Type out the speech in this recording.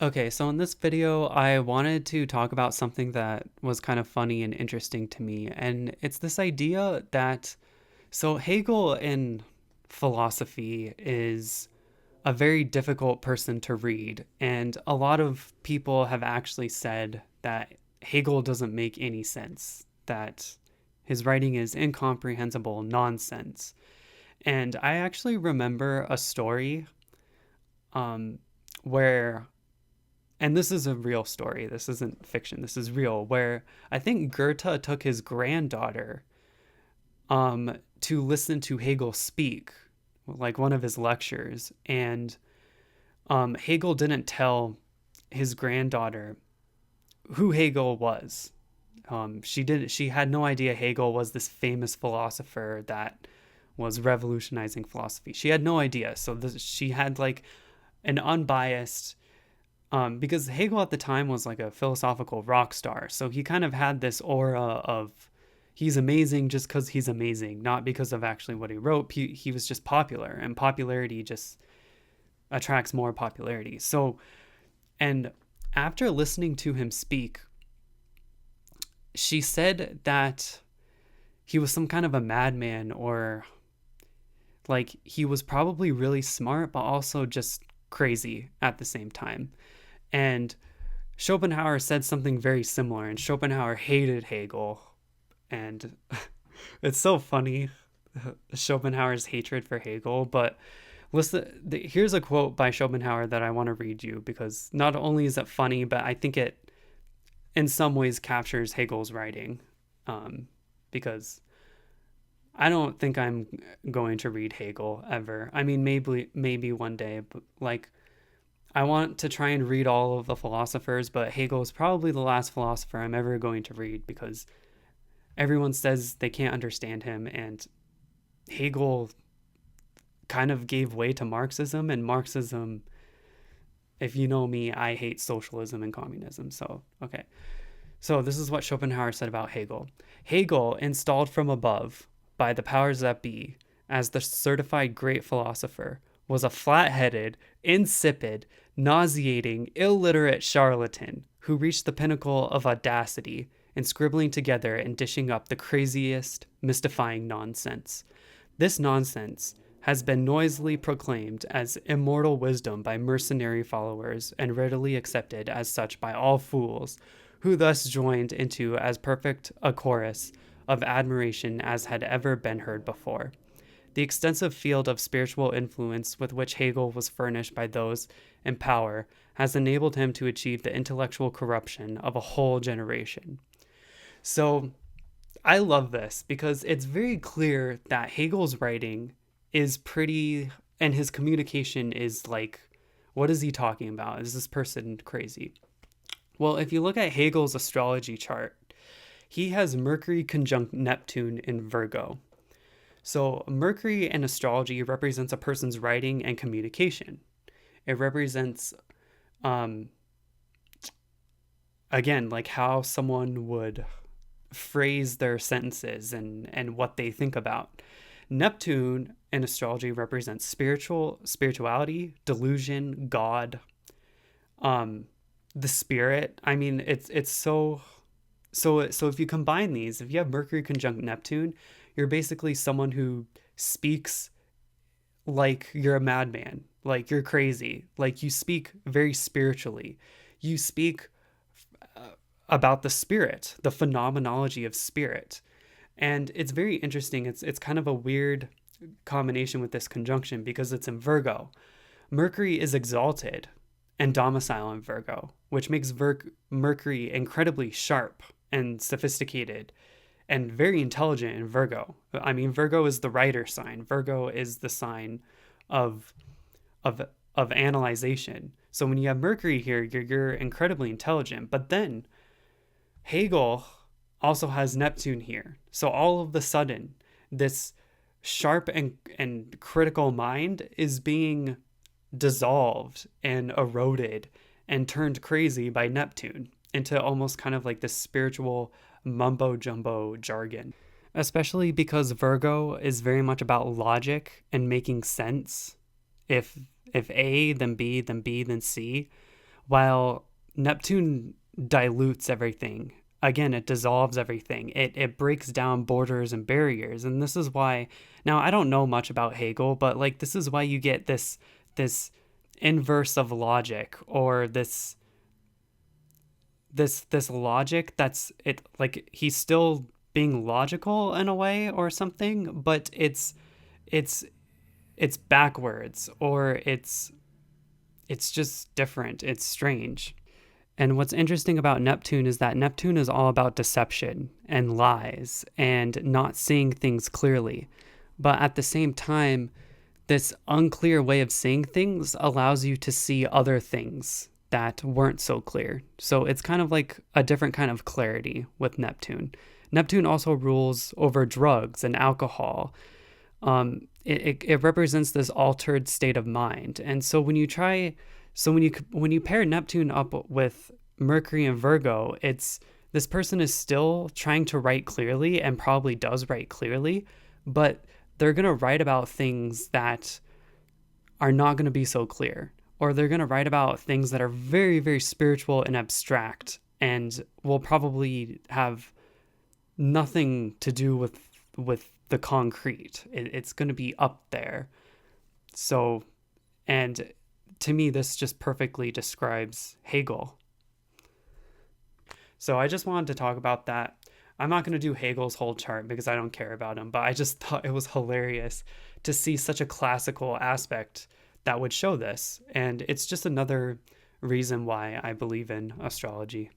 Okay, so in this video, I wanted to talk about something that was kind of funny and interesting to me. And it's this idea that, so Hegel in philosophy is a very difficult person to read. And a lot of people have actually said that Hegel doesn't make any sense, that his writing is incomprehensible nonsense. And I actually remember a story um, where and this is a real story. This isn't fiction. This is real. Where I think Goethe took his granddaughter to listen to Hegel speak, like one of his lectures, and Hegel didn't tell his granddaughter who Hegel was. She did. She had no idea Hegel was this famous philosopher that was revolutionizing philosophy. She had no idea. So she had like an unbiased because Hegel at the time was like a philosophical rock star. So he kind of had this aura of he's amazing just because he's amazing, not because of actually what he wrote. He was just popular, and popularity just attracts more popularity. So, and after listening to him speak, she said that he was some kind of a madman, or like he was probably really smart, but also just crazy at the same time. And Schopenhauer said something very similar, and Schopenhauer hated Hegel. And it's so funny, Schopenhauer's hatred for Hegel. But listen, here's a quote by Schopenhauer that I want to read you, because not only is it funny, but I think it in some ways captures Hegel's writing. Because I don't think I'm going to read Hegel ever. I mean, maybe one day, but like I want to try and read all of the philosophers, but Hegel is probably the last philosopher I'm ever going to read, because everyone says they can't understand him, and Hegel kind of gave way to Marxism, and Marxism, if you know me, I hate socialism and communism. So, okay. So, this is what Schopenhauer said about Hegel. Hegel, installed from above by the powers that be as the certified great philosopher, was a flat-headed, insipid, nauseating, illiterate charlatan who reached the pinnacle of audacity in scribbling together and dishing up the craziest, mystifying nonsense. This nonsense has been noisily proclaimed as immortal wisdom by mercenary followers and readily accepted as such by all fools, who thus joined into as perfect a chorus of admiration as had ever been heard before. The extensive field of spiritual influence with which Hegel was furnished by those in power has enabled him to achieve the intellectual corruption of a whole generation. So I love this because it's very clear that Hegel's writing is pretty, and his communication is like, what is he talking about? Is this person crazy? Well, if you look at Hegel's astrology chart, he has Mercury conjunct Neptune in Virgo. So, Mercury in astrology represents a person's writing and communication. It represents, um, again, like how someone would phrase their sentences and what they think about. Neptune in astrology represents spirituality, delusion, God, um, the spirit. I mean, it's so if you combine these, if you have Mercury conjunct Neptune, you're basically someone who speaks like you're a madman, like you're crazy, like you speak very spiritually. You speak about the spirit, the phenomenology of spirit. And it's very interesting. It's kind of a weird combination with this conjunction because it's in Virgo. Mercury is exalted and domicile in Virgo, which makes Mercury incredibly sharp and sophisticated and very intelligent in Virgo. I mean, Virgo is the writer sign. Virgo is the sign of of of analyzation. So when you have Mercury here, you're incredibly intelligent. But then Hegel also has Neptune here. So all of the sudden, this sharp and critical mind is being dissolved and eroded and turned crazy by Neptune into almost kind of like this spiritual mumbo jumbo jargon. Especially because Virgo is very much about logic and making sense. If A, then B, then B, then C. while Neptune dilutes everything. Again, it dissolves everything. It breaks down borders and barriers. And this is why, now I don't know much about Hegel, but like this is why you get this inverse of logic, or this logic that's it, like he's still being logical in a way or something, but it's it's backwards, or it's just different. It's strange. And what's interesting about Neptune is that Neptune is all about deception and lies and not seeing things clearly. But at the same time, this unclear way of seeing things allows you to see other things that weren't so clear. So it's kind of like a different kind of clarity with Neptune. Neptune also rules over drugs and alcohol. It represents this altered state of mind. And so when you pair Neptune up with Mercury and Virgo, it's this person is still trying to write clearly and probably does write clearly, but they're going to write about things that are not going to be so clear, or they're going to write about things that are very, very spiritual and abstract and will probably have nothing to do with the concrete. It's going to be up there. So, and to me, this just perfectly describes Hegel. So I just wanted to talk about that. I'm not going to do Hegel's whole chart because I don't care about him, but I just thought it was hilarious to see such a classical aspect that would show this. And it's just another reason why I believe in astrology.